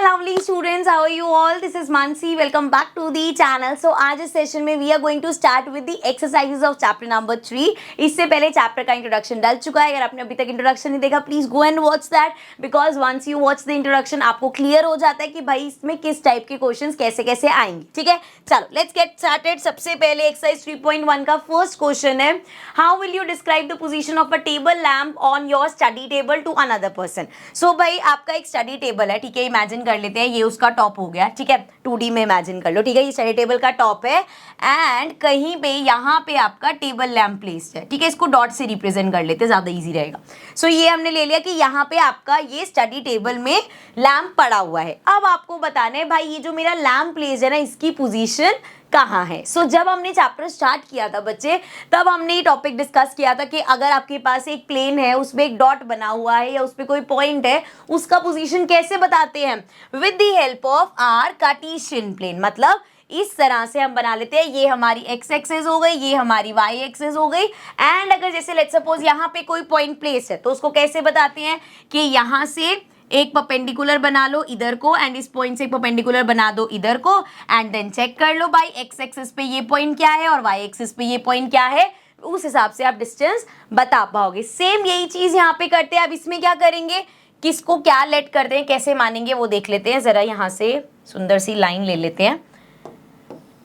lovely students, how are you all? This is Mansi. Welcome back to the channel. So आज इस session में we are going to start with the exercises of chapter number 3. इससे पहले chapter का introduction डल चुका है. अगर आपने अभी तक इंट्रोडक्शन नहीं देखा, please go and watch that, because once you watch the introduction आपको क्लियर हो जाता है कि भाई इसमें किस टाइप के क्वेश्चंस कैसे कैसे आएंगे. ठीक है, चलो लेट्स गेट स्टार्टेड. सबसे पहले एक्सरसाइज 3.1 का फर्स्ट क्वेश्चन है, how will you describe the position of a table lamp on your study table to another person. So भाई आपका एक स्टडी टेबल है, ठीक है, इमेजिन कर लेते हैं ये उसका टॉप हो गया. ठीक है, 2D में इमेजिन कर लो. ठीक है, ये स्टडी टेबल का टॉप है एंड कहीं पे यहाँ पे आपका टेबल लैम्प प्लेस्ड है. ठीक है, इसको डॉट से रिप्रेजेंट कर लेते हैं, ज्यादा इजी रहेगा. सो ये हमने ले लिया कि यहाँ पे आपका ये स्टडी टेबल में लैम्प पड़ा हुआ है. अब आपको बताना है भाई ये जो मेरा लैम्प प्लेस्ड है ना, इसकी पोजीशन कहाँ है. सो जब हमने चैप्टर स्टार्ट किया था बच्चे, तब हमने ये टॉपिक डिस्कस किया था कि अगर आपके पास एक प्लेन है, उसमें एक डॉट बना हुआ है या उसपे कोई पॉइंट है, उसका पोजीशन कैसे बताते हैं, with the help of our Cartesian plane. मतलब इस तरह से हम बना लेते हैं, ये हमारी एक्स एक्सिस हो गई, ये हमारी वाई एक्सिस हो गई. एंड अगर जैसे लेट्स सपोज यहाँ पे कोई पॉइंट प्लेस है, तो उसको कैसे बताते हैं कि यहाँ से एक परपेंडिकुलर बना लो इधर को एंड इस पॉइंट से एक परपेंडिकुलर बना दो इधर को एंड देन चेक कर लो भाई एक्स एक्सिस पे ये पॉइंट क्या है और वाई एक्सिस पे ये पॉइंट क्या है, उस हिसाब से आप डिस्टेंस बता पाओगे. सेम यही चीज यहाँ पे करते हैं. अब इसमें क्या करेंगे, किसको क्या लेट करते हैं, कैसे मानेंगे वो देख लेते हैं. जरा यहाँ से सुंदर सी लाइन ले लेते हैं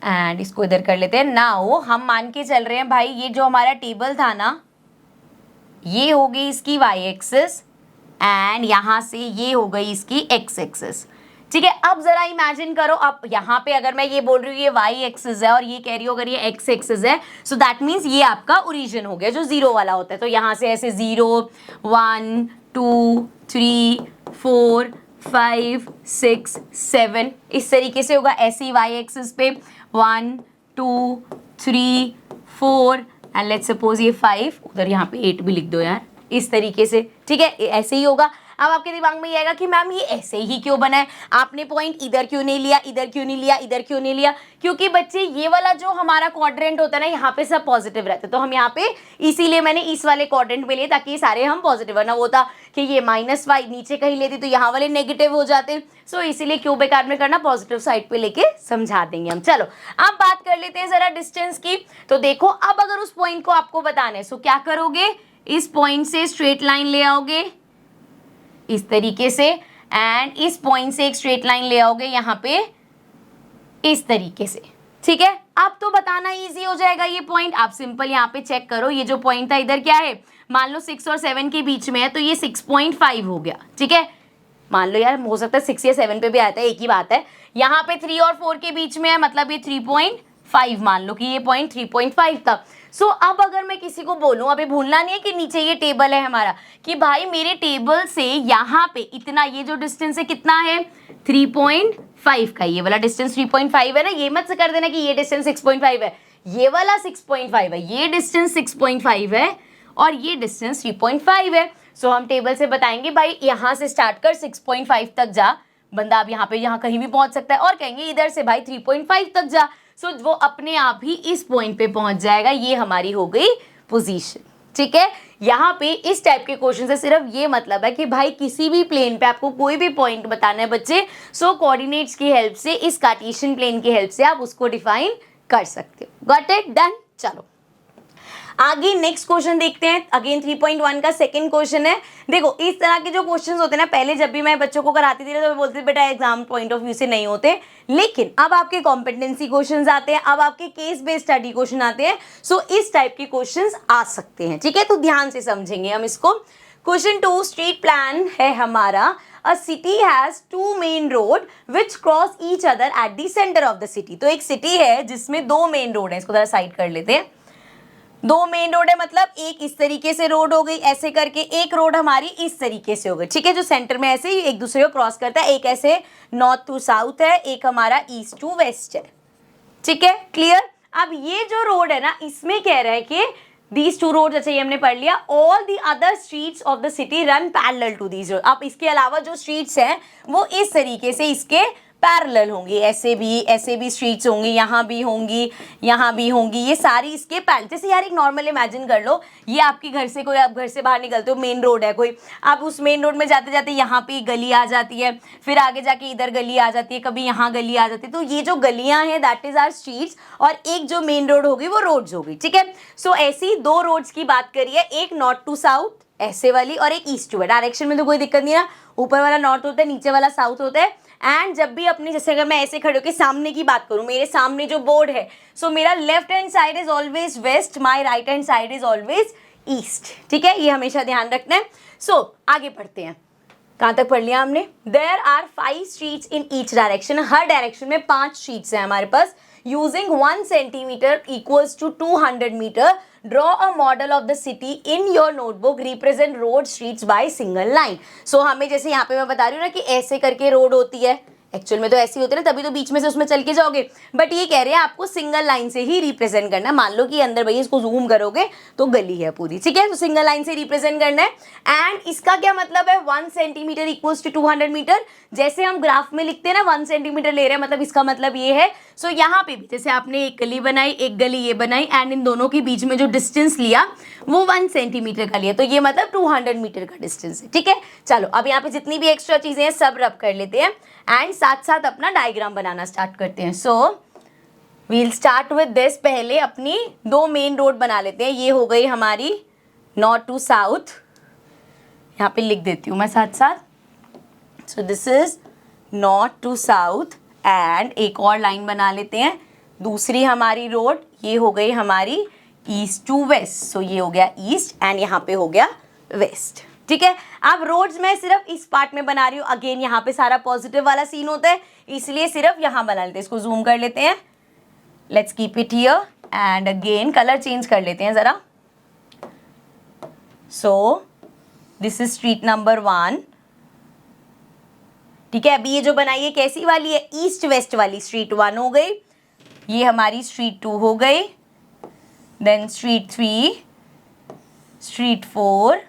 एंड इसको इधर कर लेते हैं. नाउ हम मान के चल रहे हैं भाई ये जो हमारा टेबल था ना, ये हो गई इसकी वाई एक्सिस एंड यहाँ से ये हो गई इसकी एक्स एक्सिस. ठीक है, अब जरा इमेजिन करो, अब यहाँ पे अगर मैं ये बोल रही हूँ ये वाई एक्सिस है और ये कह रही हूँ अगर ये एक्स एक्सिस है, सो दैट मीन्स ये आपका ओरिजिन हो गया जो जीरो वाला होता है. तो यहाँ से ऐसे 0 1 2 3 4 5 6 7 इस तरीके से होगा. ऐसे ही वाई एक्सिस पे 1 2 3 4 एंड लेट्स सपोज ये 5, उधर यहाँ पे 8 भी लिख दो यार, इस तरीके से. ठीक है, ऐसे ही होगा. अब आपके दिमाग में ये आएगा कि मैम ये ऐसे ही क्यों बना है, आपने पॉइंट इधर क्यों नहीं लिया, इधर क्यों नहीं लिया, इधर क्यों नहीं लिया. क्योंकि बच्चे ये वाला जो हमारा क्वाड्रेंट होता है ना, यहाँ पे सब पॉजिटिव रहते, तो हम यहाँ पे इसीलिए मैंने इस वाले क्वाड्रेंट पे लिए ताकि ये सारे हम पॉजिटिव, वरना वो था कि ये -5 नीचे कहीं लेती तो यहाँ वाले नेगेटिव हो जाते. सो इसीलिए क्यों बेकार में करना, पॉजिटिव साइड पे लेके समझा देंगे हम. चलो अब बात कर लेते हैं जरा डिस्टेंस की. तो देखो अब अगर उस पॉइंट को आपको बताना है, सो क्या करोगे, इस पॉइंट से स्ट्रेट लाइन ले आओगे इस तरीके से एंड इस पॉइंट से एक स्ट्रेट लाइन ले आओगे यहाँ पे इस तरीके से. ठीक है, अब तो बताना इजी हो जाएगा. ये पॉइंट आप सिंपल यहाँ पे चेक करो, ये जो पॉइंट था इधर क्या है, मान लो 6 और 7 के बीच में है, तो ये 6.5 हो गया. ठीक है, मान लो यार हो सकता है 6 या 7 पे भी आता है, एक ही बात है. यहाँ पे 3 और 4 के बीच में है, मतलब ये 3.5, मान लो कि ये पॉइंट 3.5 था. सो अब अगर मैं किसी को बोलूं, अभी भूलना नहीं है कि नीचे ये टेबल है हमारा, कि भाई मेरे टेबल से यहाँ पे इतना, ये जो डिस्टेंस है कितना है 3.5 का, ये वाला डिस्टेंस 3.5 है ना, ये मत से कर देना कि ये डिस्टेंस 6.5 है, ये वाला 6.5 है, ये डिस्टेंस 6.5 है और ये डिस्टेंस 3.5 है. सो हम टेबल से बताएंगे भाई यहाँ से स्टार्ट कर 6.5 तक जा. बंदा अब यहाँ पे यहाँ कहीं भी पहुंच सकता है और कहेंगे इधर से भाई 3.5 तक जा. सो वो अपने आप ही इस पॉइंट पे पहुंच जाएगा. ये हमारी हो गई पोजीशन. ठीक है, यहाँ पे इस टाइप के क्वेश्चन से सिर्फ ये मतलब है कि भाई किसी भी प्लेन पे आपको कोई भी पॉइंट बताना है बच्चे, सो कोऑर्डिनेट्स की हेल्प से, इस कार्टेशियन प्लेन की हेल्प से आप उसको डिफाइन कर सकते हो. Got it, done. चलो आगे नेक्स्ट क्वेश्चन देखते हैं. अगेन 3.1 का सेकंड क्वेश्चन है. देखो इस तरह के जो क्वेश्चंस होते हैं ना, पहले जब भी मैं बच्चों को कराती थी तो मैं बोलती थी बेटा एग्जाम पॉइंट ऑफ व्यू से नहीं होते, लेकिन अब आपके कॉम्पिटेंसी क्वेश्चंस आते हैं, अब आपके केस बेस्ड स्टडी क्वेश्चन आते हैं. सो इस टाइप के क्वेश्चंस आ सकते हैं. ठीक है, तो ध्यान से समझेंगे हम इसको. क्वेश्चन 2, स्ट्रीट प्लान है हमारा. A city has 2 main road which cross each other at the center of the city. तो एक सिटी है जिसमें 2 मेन रोड है. इसको जरा साइड कर लेते हैं. 2 मेन रोड है, मतलब एक इस तरीके से रोड हो गई ऐसे करके, एक रोड हमारी इस तरीके से हो गई. ठीक है, जो सेंटर में ऐसे एक दूसरे को क्रॉस करता है, एक ऐसे नॉर्थ टू साउथ है, एक हमारा ईस्ट टू वेस्ट है. ठीक है, क्लियर. अब ये जो रोड है ना, इसमें कह रहा है कि these 2 roads, अच्छा ये हमने पढ़ लिया, all the other streets of the city run parallel to these roads. अब इसके अलावा जो स्ट्रीट्स हैं वो इस तरीके से इसके पैरेलल होंगी, ऐसे भी स्ट्रीट्स होंगी, यहाँ भी होंगी, यहाँ भी होंगी, ये सारी इसके पैरेलल। जैसे यार एक नॉर्मल इमेजिन कर लो, ये आपके घर से कोई, आप घर से बाहर निकलते हो, मेन रोड है कोई, आप उस मेन रोड में जाते जाते यहाँ पे गली आ जाती है, फिर आगे जाके इधर गली आ जाती है, कभी यहाँ गली आ जाती है, तो ये जो गलियां हैं दैट इज आर स्ट्रीट्स, और एक जो मेन रोड होगी वो रोड्स होगी, ठीक है। सो ऐसी दो रोड्स की बात करिए, एक नॉर्थ टू साउथ ऐसे वाली और एक ईस्ट टू वेस्ट। डायरेक्शन में तो कोई दिक्कत नहीं है, ऊपर वाला नॉर्थ होता है, नीचे वाला साउथ होता है। एंड जब भी अपनी, जैसे अगर मैं ऐसे खड़े होकर सामने की बात करूं, मेरे सामने जो बोर्ड है, सो मेरा left hand side is always west, my right hand side is always east, ठीक है, ये हमेशा ध्यान रखना है। सो आगे पढ़ते हैं, कहाँ तक पढ़ लिया हमने? There are 5 streets in each direction, हर डायरेक्शन में 5 स्ट्रीट्स हैं हमारे पास। Using 1 centimetre equals to 200 metre, draw a model of the city in your notebook, represent road streets by single line. So हमें जैसे यहाँ पे मैं बता रही हूँ ना कि ऐसे करके रोड होती है, एक्चुअल में तो ऐसी होती है ना, तभी तो बीच में से उसमें चल के जाओगे, बट ये कह रहे हैं आपको सिंगल लाइन से ही रिप्रेजेंट करना है। मान लो कि अंदर भैया इसको जूम करोगे तो गली है पूरी, ठीक है, तो सिंगल लाइन से रिप्रेजेंट करना है। एंड इसका क्या मतलब है? 1 सेंटीमीटर इक्वल्स टू 200 मीटर। जैसे हम ग्राफ में लिखते हैं ना 1 सेंटीमीटर ले रहे हैं, मतलब इसका मतलब ये है। सो यहाँ पे भी जैसे आपने एक गली बनाई, एक गली ये बनाई, एंड इन दोनों के बीच में जो डिस्टेंस लिया वो 1 सेंटीमीटर का लिया, तो ये मतलब 200 मीटर का डिस्टेंस है, ठीक है। चलो अब यहाँ पे जितनी भी एक्स्ट्रा चीजें हैं सब रब कर लेते हैं एंड साथ साथ अपना डायग्राम बनाना स्टार्ट करते हैं। So we'll start with this. पहले अपनी 2 मेन रोड बना लेते हैं। ये हो गई हमारी नॉर्थ टू साउथ, यहाँ पे लिख देती हूँ मैं साथ साथ। So this is north to south, and एक और लाइन बना लेते हैं। दूसरी हमारी रोड ये हो गई हमारी ईस्ट टू वेस्ट, सो ये हो गया ईस्ट एंड यहाँ पे हो गया वेस्ट, ठीक है। अब रोड्स मैं सिर्फ इस पार्ट में बना रही हूँ, अगेन यहाँ पे सारा पॉजिटिव वाला सीन होता है, इसलिए सिर्फ यहाँ बना लेते हैं। इसको जूम कर लेते हैं, let's keep it here, and again colour change कर लेते हैं जरा। सो दिस इज स्ट्रीट नंबर 1, ठीक है। अभी ये जो बनाई है कैसी वाली है? ईस्ट वेस्ट वाली। स्ट्रीट 1 हो गई, ये हमारी स्ट्रीट 2 हो गई, देन स्ट्रीट 3, स्ट्रीट 4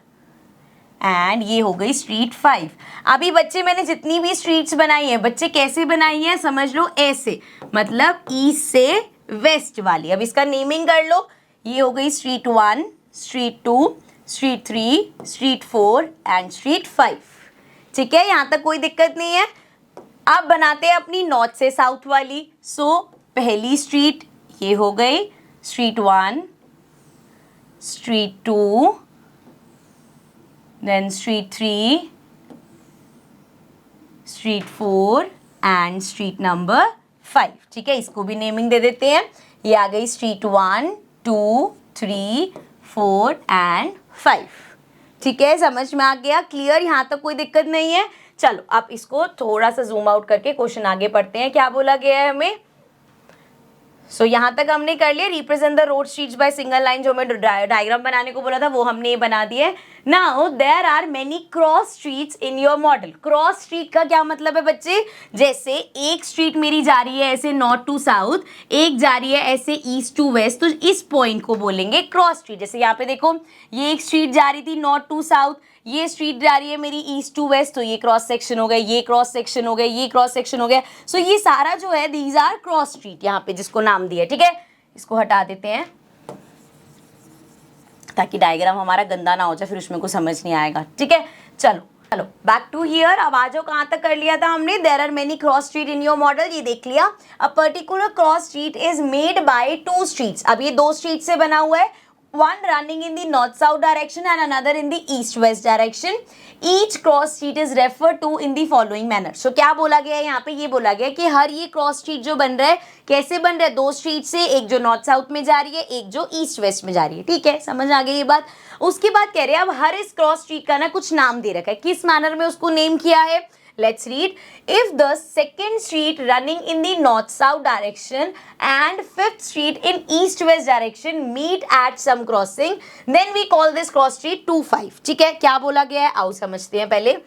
एंड ये हो गई स्ट्रीट 5। अभी बच्चे मैंने जितनी भी स्ट्रीट्स बनाई है, बच्चे कैसे बनाई है समझ लो, ऐसे, मतलब ईस्ट से वेस्ट वाली। अब इसका नेमिंग कर लो। ये हो गई street 1, street 2, street 3, street 4 and street 5, ठीक है, यहाँ तक कोई दिक्कत नहीं है। अब बनाते हैं अपनी नॉर्थ से साउथ वाली। सो पहली स्ट्रीट ये हो गई street 1, street 2, then street 3, street 4 and street number 5, ठीक है। इसको भी नेमिंग दे देते हैं। ये आ गई स्ट्रीट 1, 2, 3, 4 एंड 5, ठीक है। समझ में आ गया? क्लियर? यहाँ तक कोई दिक्कत नहीं है। चलो अब इसको थोड़ा सा जूम आउट करके क्वेश्चन आगे पढ़ते हैं, क्या बोला गया है हमें। सो यहाँ तक हमने कर लिया। Represent the road streets by single line, जो मैं डायग्राम बनाने को बोला था वो हमने ये बना दिया है। Now there are many cross streets in your model. Cross street का क्या मतलब है बच्चे? जैसे एक स्ट्रीट मेरी जा रही है ऐसे नॉर्थ टू साउथ, एक जा रही है ऐसे ईस्ट टू वेस्ट, तो इस पॉइंट को बोलेंगे क्रॉस स्ट्रीट। जैसे यहाँ पे देखो, ये एक स्ट्रीट जा रही थी नॉर्थ टू साउथ, ये स्ट्रीट जा रही है मेरी ईस्ट टू वेस्ट, तो ये क्रॉस सेक्शन हो गया, ये क्रॉस सेक्शन हो गया, ये क्रॉस सेक्शन हो गया। सो ये सारा जो है दीज आर क्रॉस स्ट्रीट, यहाँ पे जिसको नाम दिया, ठीक है। इसको हटा देते हैं ताकि डायग्राम हमारा गंदा ना हो जाए, फिर उसमें कुछ समझ नहीं आएगा, ठीक है। चलो बैक टू हियर। अब आ जाओ, कहाँ तक कर लिया था हमने? There are many cross street in your model, ये देख लिया। A particular cross street is made by 2 streets. अब ये 2 स्ट्रीट से बना हुआ है, one running in the north south direction and another in the east west direction. Each cross street is referred to in the following manner. So क्या बोला गया है यहाँ पे? ये बोला गया कि हर ये क्रॉस स्ट्रीट जो बन रहा है कैसे बन रहा है? 2 स्ट्रीट से, एक जो नॉर्थ साउथ में जा रही है, एक जो ईस्ट वेस्ट में जा रही है, ठीक है, समझ आ गई ये बात। उसके बाद कह रहे हैं अब हर इस क्रॉस स्ट्रीट का ना कुछ नाम दे रखा है, किस मैनर में उसको नेम किया है। Let's read. If the second street running in the north-south direction and 5th street in east-west direction meet at some crossing, then we call this cross street 2, 5. ठीक है, क्या बोला गया है आओ समझते हैं पहले।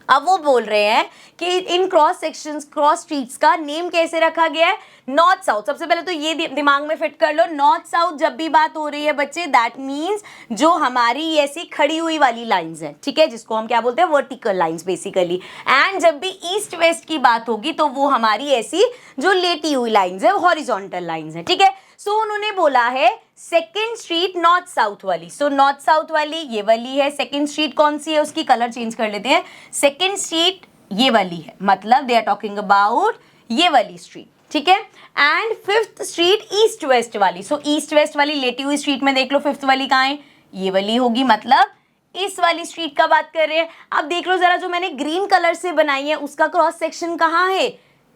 अब वो बोल रहे हैं कि इन क्रॉस सेक्शंस, क्रॉस स्ट्रीट्स का नेम कैसे रखा गया है, नॉर्थ साउथ। सबसे पहले तो ये दिमाग में फिट कर लो, नॉर्थ साउथ जब भी बात हो रही है बच्चे, दैट मीन्स जो हमारी ऐसी खड़ी हुई वाली लाइंस हैं, ठीक है, जिसको हम क्या बोलते हैं, वर्टिकल लाइंस बेसिकली। एंड जब भी ईस्ट वेस्ट की बात होगी तो वो हमारी ऐसी जो लेटी हुई लाइंस है, हॉरिजॉन्टल लाइंस है, ठीक है। सो उन्होंने बोला है सेकेंड स्ट्रीट नॉर्थ साउथ वाली, सो नॉर्थ साउथ वाली ये वाली है। सेकेंड स्ट्रीट कौन सी है, उसकी कलर चेंज कर लेते हैं, सेकेंड स्ट्रीट ये वाली है, मतलब दे आर टॉकिंग अबाउट ये वाली स्ट्रीट, ठीक है। And fifth street east west वाली, सो ईस्ट वेस्ट वाली लेटी हुई स्ट्रीट में देख लो फिफ्थ वाली कहाँ है, ये वाली होगी, मतलब इस वाली स्ट्रीट का बात कर रहे हैं। अब देख लो जरा, जो मैंने ग्रीन कलर से बनाई है उसका क्रॉस सेक्शन कहाँ है,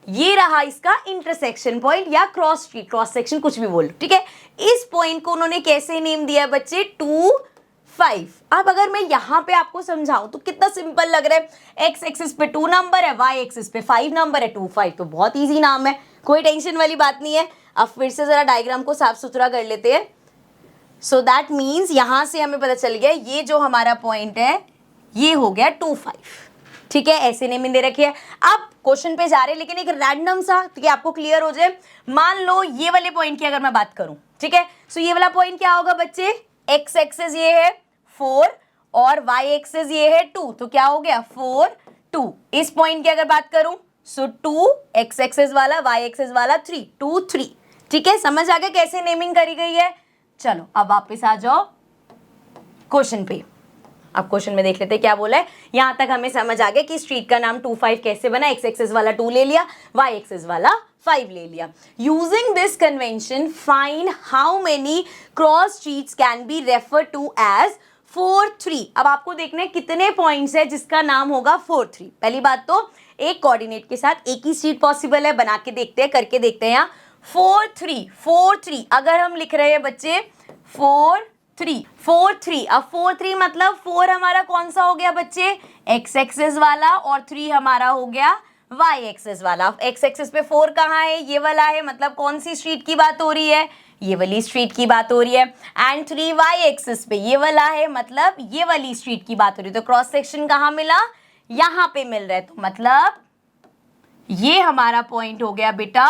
ये रहा इसका इंटरसेक्शन पॉइंट या क्रॉस स्ट्रीट, क्रॉस सेक्शन कुछ भी बोलो, ठीक है। इस पॉइंट को उन्होंने कैसे नेम दिया है बच्चे, 2, 5। अब अगर मैं यहाँ पे आपको समझाऊं तो कितना सिंपल लग रहा है, एक्स एक्सिस पे 2 नंबर है, वाई एक्सिस पे 5 नंबर है, 2, 5, तो बहुत इजी नाम है, कोई टेंशन वाली बात नहीं है। अब फिर से जरा डायग्राम को साफ सुथरा कर लेते हैं। सो दैट मीन्स यहां से हमें पता चल गया ये जो हमारा पॉइंट है ये हो गया 2, 5, ठीक है, ऐसे नेमिंग दे रखी है। अब क्वेश्चन पे जा रहे हैं, लेकिन एक रैंडम सा, ठीक है, आपको क्लियर हो जाए। मान लो ये वाले पॉइंट की अगर मैं बात करूं, ठीक है, सो ये वाला पॉइंट क्या होगा बच्चे, एक्स एक्सिस ये है 4 और वाई एक्सिस ये है 2, तो क्या हो गया 4, 2। इस पॉइंट की अगर बात करूं, सो 2 एक्स एक्सिस वाला, वाई एक्सिस वाला 3, 2, 3, ठीक है। समझ आ गया कैसे नेमिंग करी गई है। चलो अब वापस आ जाओ क्वेश्चन पे। अब क्वेश्चन में देख लेते हैं क्या बोला है। यहां तक हमें समझ आ गया कि स्ट्रीट का नाम 2, 5 कैसे बना, एक्स एक्सिस वाला 2 ले लिया, वाई एक्सिस वाला 5 ले लिया। Using this convention find how many cross streets can be refer to as 4, 3। अब आपको देखना है कितने पॉइंट्स है जिसका नाम होगा 4, 3। पहली बात तो एक कोऑर्डिनेट के साथ एक ही स्ट्रीट पॉसिबल है, बना के देखते हैं, करके देखते हैं। यहाँ 4, 3, 4, 3 अगर हम लिख रहे हैं बच्चे 4, 3, 4, 3, अब 4, 3 मतलब 4 हमारा कौन सा हो गया बच्चे, एक्स एक्सिस वाला, और 3 हमारा हो गया वाई एक्सिस वाला। एक्स एक्सिस पे 4 कहाँ है, ये वाला है, मतलब कौन सी स्ट्रीट की बात हो रही है, ये वाली स्ट्रीट की बात हो रही है। एंड 3 वाई एक्सिस पे ये वाला है, मतलब ये वाली स्ट्रीट की बात हो रही है। तो क्रॉस सेक्शन कहाँ मिला, यहाँ पे मिल रहा है, तो मतलब ये हमारा पॉइंट हो गया बेटा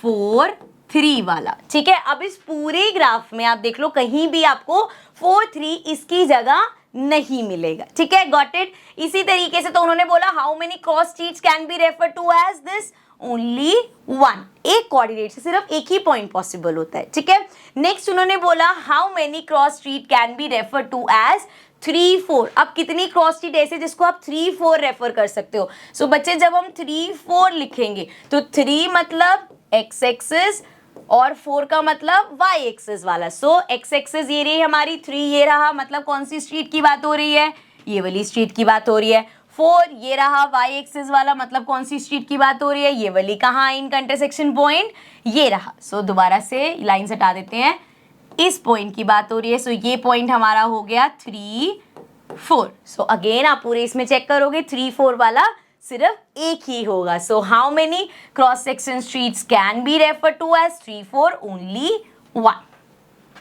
4, 3 वाला, ठीक है। अब इस पूरे ग्राफ में आप देख लो कहीं भी आपको 4, 3 इसकी जगह नहीं मिलेगा, ठीक है, गॉट इट। इसी तरीके से तो उन्होंने बोला how many cross streets can be refer to as this, only 1। एक कोऑर्डिनेट से सिर्फ एक ही पॉइंट पॉसिबल होता है, ठीक है। नेक्स्ट उन्होंने बोला how many cross street can be refer to as 3, 4। अब कितनी क्रॉस स्ट्रीट ऐसे जिसको आप 3, 4 रेफर कर सकते हो। सो बच्चे जब हम 3, 4 लिखेंगे तो 3 मतलब एक्स एक्सिस और 4 का मतलब वाई एक्सिस वाला। सो एक्स एक्सिस ये रही हमारी, 3 ये रहा, मतलब कौन सी स्ट्रीट की बात हो रही है, ये वाली स्ट्रीट की बात हो रही है। 4 ये रहा वाई एक्सिस वाला, मतलब कौन सी स्ट्रीट की बात हो रही है, ये वाली। कहाँ इनका इंटरसेक्शन पॉइंट, ये रहा। सो दोबारा से लाइन हटा देते हैं, इस पॉइंट की बात हो रही है। सो ये पॉइंट हमारा हो गया 3, 4। सो अगेन आप पूरे इसमें चेक करोगे 3, 4 वाला सिर्फ एक ही होगा। So how many cross section streets can be refer to as 3, 4, only 1,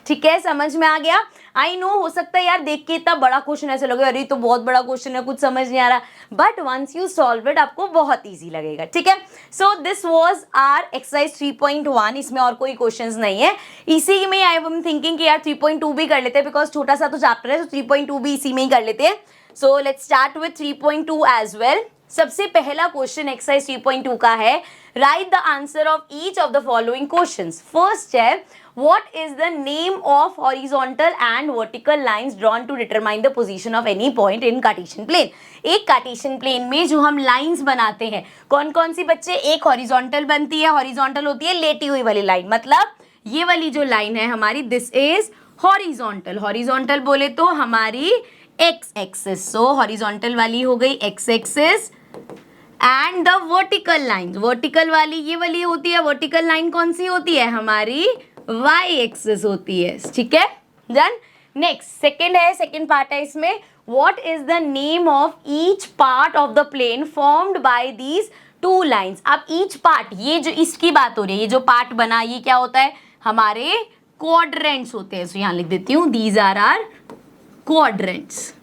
ठीक है, समझ में आ गया। आई नो हो सकता है यार देख के इतना बड़ा क्वेश्चन ऐसे लगे, अरे तो बहुत बड़ा क्वेश्चन है, कुछ समझ नहीं आ रहा, but once you solve it आपको बहुत इजी लगेगा, ठीक है। So this was our exercise 3.1। इसमें और कोई क्वेश्चंस नहीं है। इसी में आई एम थिंकिंग कि यार 3.2 भी कर लेते हैं, बिकॉज छोटा सा तो चैप्टर है, तो 3.2 भी इसी में ही कर लेते हैं। So let's start with 3.2 as well. सबसे पहला क्वेश्चन एक्सरसाइज 3.2 का है, right the answer of each of the following questions. First है, what is the name of horizontal and vertical lines drawn to determine the position of any point in Cartesian plane। एक Cartesian plane में जो हम lines बनाते हैं, कौन कौन सी बच्चे, एक हॉरिजॉन्टल बनती है, हॉरिजॉन्टल होती है लेटी हुई वाली लाइन, मतलब ये वाली जो लाइन है हमारी, दिस इज हॉरिजॉन्टल। हॉरिजॉन्टल बोले तो हमारी एक्स एक्सिस, सो हॉरिजॉन्टल वाली हो गई x axis. And the vertical line, vertical वाली ये वाली होती है, वर्टिकल लाइन कौन सी होती है हमारी, वाई एक्सिस होती है, ठीक है, डन। नेक्स्ट सेकंड है, सेकंड पार्ट है इसमें, what is the name of each part of the plane formed by these 2 lines. अब ईच पार्ट, ये जो इसकी बात हो रही है, ये जो पार्ट बना ये क्या होता है, हमारे क्वाड्रेंट्स होते हैं। सो यहां लिख देती हूं, दीज आर आर क्वाड्रेंट्स,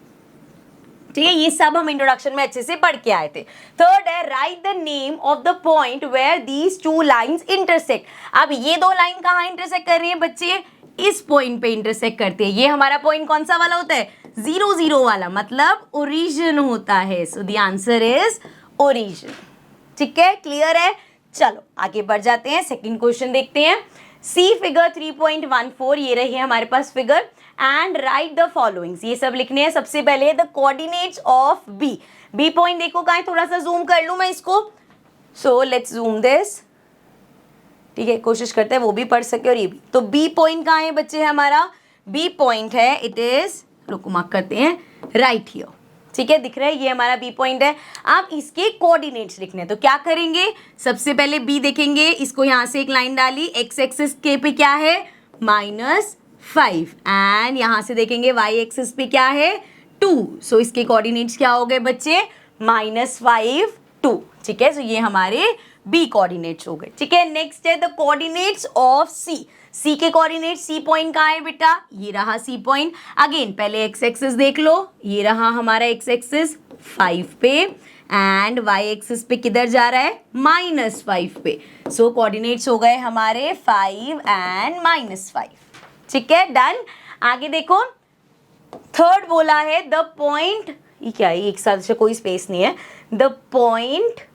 ठीक है, ये सब हम इंट्रोडक्शन में अच्छे से पढ़ के आए थे। थर्ड है right the name of the point where these two lines intersect. अब ये दो लाइन कहाँ इंटरसेक्ट कर रही है बच्चे, इस पॉइंट पे इंटरसेक्ट करते हैं। ये हमारा पॉइंट कौन सा वाला होता है, 0 0 वाला, मतलब ओरिजिन होता है। So the answer is origin. ठीक है, क्लियर है। चलो आगे बढ़ जाते हैं, सेकंड क्वेश्चन देखते हैं। सी फिगर 3.14, ये रही है हमारे पास figure, and write the followings. ये सब लिखने हैं। सबसे पहले the coordinates of B. B point देखो कहाँ है, थोड़ा सा जूम कर लूं मैं इसको। So let's zoom this. ठीक है, कोशिश करते हैं वो भी पढ़ सके और ये भी। तो बी पॉइंट कहाँ है बच्चे हमारा, बी पॉइंट है, इट इज, रुको मार्क करते हैं, राइट हियर। ठीक है, दिख रहा है, ये हमारा बी पॉइंट है। आप इसके कोऑर्डिनेट्स लिखने हैं, तो क्या करेंगे, सबसे पहले बी देखेंगे, इसको यहाँ से एक लाइन डाली, एक्स एक्सिस के पे क्या है -5, एंड यहाँ से देखेंगे वाई एक्सिस पे क्या है 2। सो इसके कोऑर्डिनेट्स क्या हो गए बच्चे, -5 2। ठीक है, सो ये हमारे बी कोऑर्डिनेट्स हो गए। ठीक है, नेक्स्ट है द कोऑर्डिनेट्स ऑफ सी। सी के कोऑर्डिनेट, सी पॉइंट कहाँ है बेटा, ये रहा सी पॉइंट। अगेन पहले एक्स एक्सिस देख लो, ये रहा हमारा एक्स एक्सिस 5 पे, एंड वाई एक्सिस पे किधर जा रहा है -5 पे। सो कोऑर्डिनेट्स हो गए हमारे 5 एंड -5। ठीक है, डन। आगे देखो, थर्ड बोला है द पॉइंट, ये क्या है, एक साथ से कोई स्पेस नहीं है, the point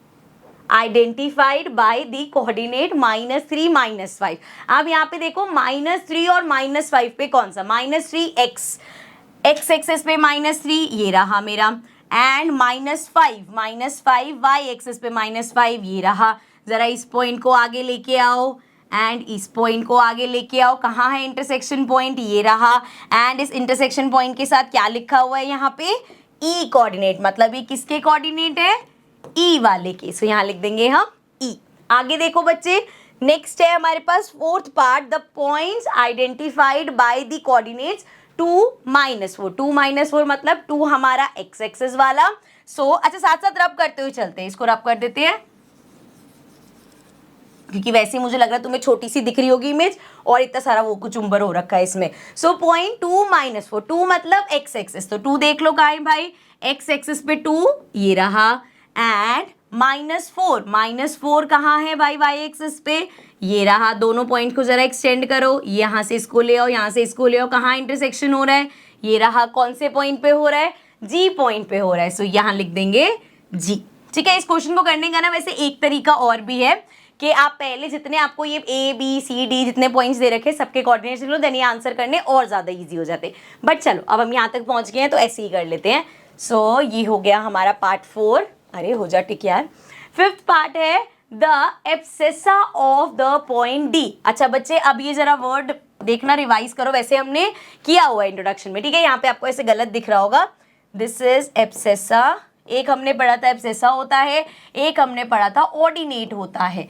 identified by the coordinate -3 -5। अब यहाँ पे देखो -3 और -5 पे कौन सा, -3 एक्स एक्सिस पे -3, ये रहा मेरा, एंड -5 वाई एक्सिस पे -5, ये रहा। जरा इस पॉइंट को आगे लेके आओ, एंड इस पॉइंट को आगे लेके आओ। कहाँ है इंटरसेक्शन पॉइंट, ये रहा, एंड इस इंटरसेक्शन पॉइंट के साथ क्या लिखा हुआ है यहाँ पे, ई कोऑर्डिनेट, मतलब ये किसके कोऑर्डिनेट है, ई वाले के। सो यहाँ लिख देंगे हम ई। आगे देखो बच्चे, नेक्स्ट है हमारे पास fourth part, the points identified by the coordinates 2 -4। 2 -4 मतलब 2 हमारा एक्स एक्सिस वाला। सो अच्छा, साथ साथ रब करते हुए चलते हैं, इसको रब कर देते हैं, क्योंकि वैसे ही मुझे लग रहा है तुम्हें छोटी सी दिख रही होगी इमेज, और इतना सारा वो कुछ उम्बर हो रखा है इसमें। सो पॉइंट 2 -4, 2 मतलब एक्स एक्सिस, तो 2 देख लो कहाँ है भाई, एक्स एक्सिस पे 2, ये रहा, एंड -4 कहाँ है भाई वाई एक्सिस पे, ये रहा। दोनों पॉइंट को जरा एक्सटेंड करो, यहाँ से इसको ले आओ, यहाँ से इसको ले आओ, कहाँ इंटरसेक्शन हो रहा है, ये रहा। कौन से पॉइंट पे हो रहा है, जी पॉइंट पे हो रहा है। सो यहाँ लिख देंगे जी। ठीक है, इस क्वेश्चन को करने का ना वैसे एक तरीका और भी है कि आप पहले जितने आपको ये ए बी सी डी जितने पॉइंट्स दे रखे सबके कोऑर्डिनेट्स लिख लो, देन ये आंसर करने और ज़्यादा ईजी हो जाते। बट चलो अब हम यहाँ तक पहुँच गए हैं तो ऐसे ही कर लेते हैं। सो ये हो गया हमारा पार्ट 4। अरे हो जा टिक यार। फिफ्थ पार्ट है the abscissa of the point D. अच्छा बच्चे, अब ये जरा वर्ड देखना, रिवाइज करो, वैसे हमने किया हुआ है इंट्रोडक्शन में। ठीक है, यहाँ पे आपको ऐसे गलत दिख रहा होगा, दिस इज एब्सेसा। एक हमने पढ़ा था एब्सेसा होता है, एक हमने पढ़ा था ऑर्डिनेट होता है।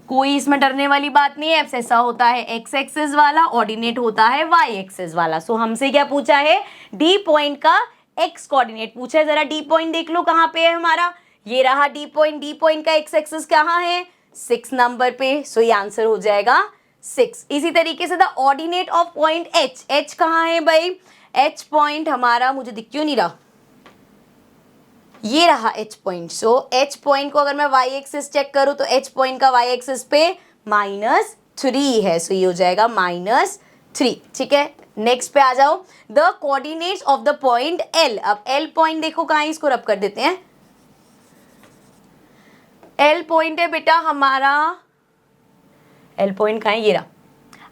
कोई इसमें डरने वाली बात नहीं है। एब्सेसा होता है एक्स एक्सिस वाला, ऑर्डिनेट होता है वाई एक्सिस वाला। सो हमसे क्या पूछा है, डी पॉइंट का एक्स कोऑर्डिनेट पूछा है। जरा डी पॉइंट देख लो कहाँ पे है हमारा, ये रहा डी पॉइंट। डी पॉइंट का एक्स एक्सिस कहाँ है, 6 नंबर पे। सो ये आंसर हो जाएगा 6। इसी तरीके से the ordinate of point H. H कहाँ है भाई, एच पॉइंट हमारा, मुझे दिख क्यों नहीं रहा, ये रहा H point. So H point को अगर मैं वाई एक्सिस चेक करूं तो एच पॉइंट का वाई एक्सिस पे -3 है। सो ये हो जाएगा -3। ठीक है, नेक्स्ट पे आ जाओ, the coordinates of the point L. अब एल पॉइंट देखो कहाँ है, इसको रब कर देते हैं। एल पॉइंट है बेटा हमारा, एल पॉइंट कहाँ है, ये रहा।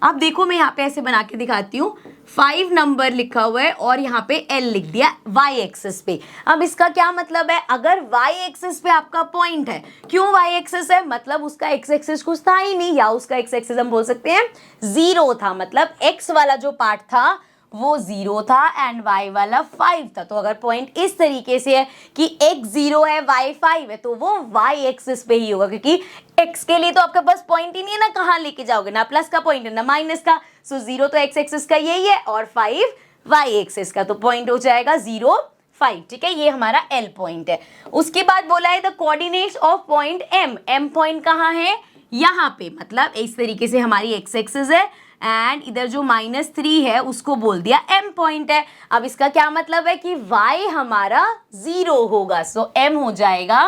अब देखो मैं यहाँ पे ऐसे बना के दिखाती हूँ, 5 नंबर लिखा हुआ है और यहाँ पे एल लिख दिया वाई एक्सिस पे। अब इसका क्या मतलब है, अगर वाई एक्सिस पे आपका पॉइंट है, क्यों वाई एक्सिस है, मतलब उसका एक्स एक्सिस कुछ था ही नहीं, या उसका एक्स एक्सिस हम बोल सकते हैं 0 था, मतलब एक्स वाला जो पार्ट था वो 0 था एंड y वाला 5 था। तो अगर पॉइंट इस तरीके से है कि x 0 है y 5 है तो वो y एक्सिस पे ही होगा, क्योंकि x के लिए तो आपके पास पॉइंट ही नहीं है ना, कहाँ लेके जाओगे, ना प्लस का पॉइंट है ना माइनस का। सो 0 तो x एक्सिस का यही है और 5 y एक्सिस का, तो पॉइंट हो जाएगा 0 5। ठीक है, ये हमारा L पॉइंट है। उसके बाद बोला है the coordinates of point M। M point कहाँ है, यहाँ पे, मतलब इस तरीके से हमारी x एक्सिस है, एंड इधर जो -3 है उसको बोल दिया m पॉइंट है। अब इसका क्या मतलब है कि y हमारा 0 होगा, सो m हो जाएगा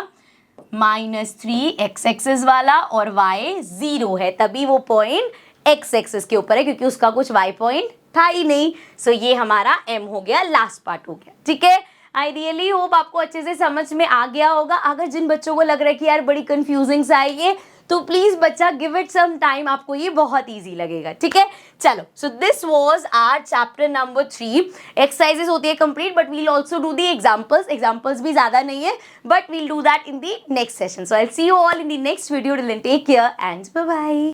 -3 x एक्सिस वाला और y 0 है, तभी वो पॉइंट x एक्सिस के ऊपर है क्योंकि उसका कुछ y पॉइंट था ही नहीं। सो ये हमारा m हो गया, लास्ट पार्ट हो गया। ठीक है, आई रियली होप आपको अच्छे से समझ में आ गया होगा। अगर जिन बच्चों को लग रहा है कि यार बड़ी कंफ्यूजिंग सा है ये, तो प्लीज बच्चा गिव इट सम टाइम, आपको ये बहुत इजी लगेगा। ठीक है, चलो, so this was our chapter number 3। Exercises होती है complete, but we'll also do the examples भी ज्यादा नहीं है, but we'll do that in the next session. So I will see you all in the next video. Till then take care and bye bye.